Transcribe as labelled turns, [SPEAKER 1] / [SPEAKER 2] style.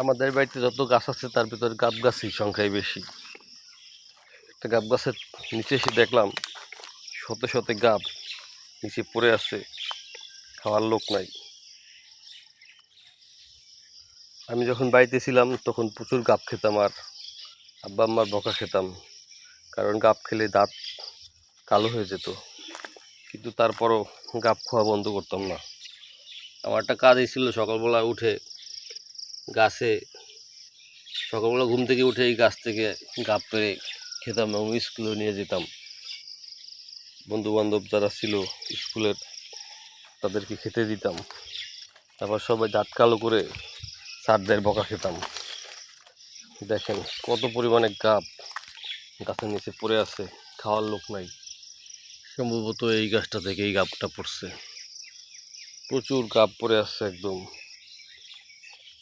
[SPEAKER 1] আমাদের বাড়িতে যত গাছ আছে তার ভিতরে গাব গাছই সংখ্যায় বেশি। একটা গাব গাছের নিচে এসে দেখলাম শতে শতে গাব নিচে পড়ে আছে, খাওয়ার লোক নাই। আমি যখন বাড়িতে ছিলাম তখন প্রচুর গাব খেতাম, আর আব্বা আম্মার বকা খেতাম, কারণ গাব খেলে দাঁত কালো হয়ে যেত। কিন্তু তারপরও গাব খাওয়া বন্ধ করতাম না। আমার একটা কাজই ছিল সকালবেলা উঠে গাছে, সকালবেলা ঘুম থেকে উঠে এই গাছ থেকে গাব পেড়ে খেতাম এবং স্কুলে নিয়ে যেতাম। বন্ধু বান্ধব যারা ছিল স্কুলের তাদেরকে খেতে দিতাম। তারপর সবাই দাঁত কালো করে স্যারদের বকা খেতাম। দেখেন কত পরিমাণে গাব গাছের নিচে পড়ে আছে, খাওয়ার লোক নাই। সম্ভবত এই গাছটা থেকে এই গাবটা পড়ছে, প্রচুর গাব পড়ে আছে একদম।